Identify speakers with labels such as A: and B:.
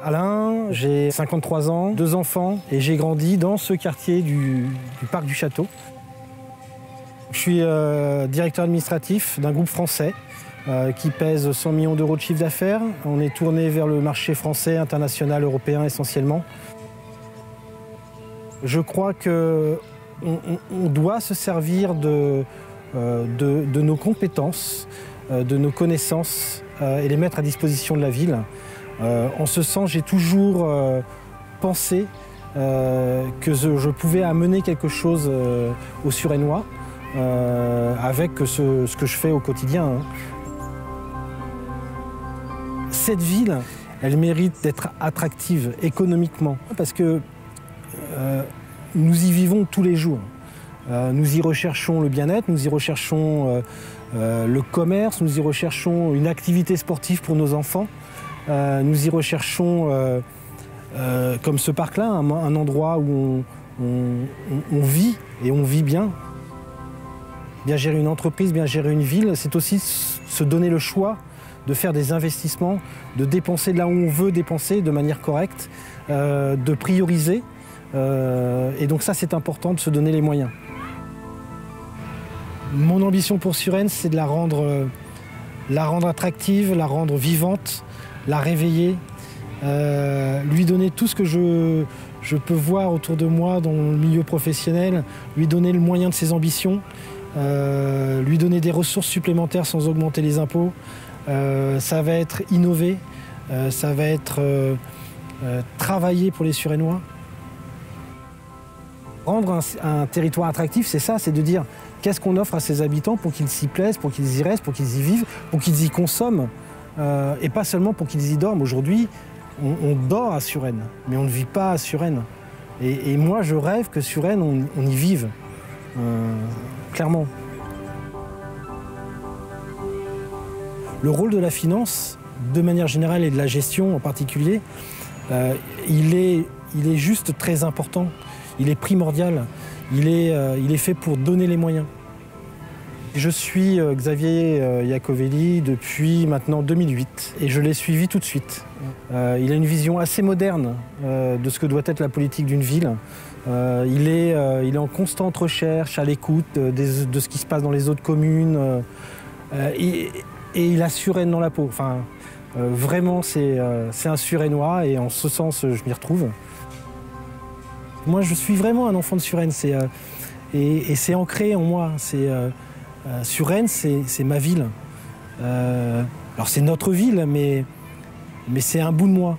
A: Alain, j'ai 53 ans, 2 enfants et j'ai grandi dans ce quartier du parc du Château. Je suis directeur administratif d'un groupe français qui pèse 100 millions d'euros de chiffre d'affaires. On est tourné vers le marché français, international, européen essentiellement. Je crois qu'on doit se servir de nos compétences, de nos connaissances et les mettre à disposition de la ville. En ce sens, j'ai toujours pensé que je pouvais amener quelque chose aux Suresnois avec ce que je fais au quotidien. Cette ville, elle mérite d'être attractive économiquement parce que nous y vivons tous les jours. Nous y recherchons le bien-être, nous y recherchons le commerce, nous y recherchons une activité sportive pour nos enfants. Nous y recherchons, comme ce parc-là, un endroit où on vit et on vit bien. Bien gérer une entreprise, bien gérer une ville, c'est aussi se donner le choix de faire des investissements, de dépenser là où on veut dépenser de manière correcte, de prioriser. Et donc ça, c'est important de se donner les moyens. Mon ambition pour Suresnes, c'est de la rendre attractive, la rendre vivante, la réveiller, lui donner tout ce que je peux voir autour de moi dans le milieu professionnel, lui donner le moyen de ses ambitions, lui donner des ressources supplémentaires sans augmenter les impôts. Ça va être innover, ça va être travailler pour les Suresnois. Rendre un territoire attractif, c'est ça, c'est de dire qu'est-ce qu'on offre à ses habitants pour qu'ils s'y plaisent, pour qu'ils y restent, pour qu'ils y vivent, pour qu'ils y consomment. Et pas seulement pour qu'ils y dorment. Aujourd'hui, on dort à Suresnes, mais on ne vit pas à Suresnes. Et moi, je rêve que Suresnes, on y vive, clairement. Le rôle de la finance, de manière générale, et de la gestion en particulier, il est juste très important. Il est primordial. Il est fait pour donner les moyens. Je suis Xavier Iacovelli depuis maintenant 2008 et je l'ai suivi tout de suite. Il a une vision assez moderne de ce que doit être la politique d'une ville. Il est en constante recherche, à l'écoute de ce qui se passe dans les autres communes et il a Suresnes dans la peau. Enfin, vraiment, c'est un Suresnois et en ce sens, je m'y retrouve. Moi, je suis vraiment un enfant de Suresnes et c'est ancré en moi. Suresnes, c'est ma ville. Alors c'est notre ville, mais c'est un bout de moi.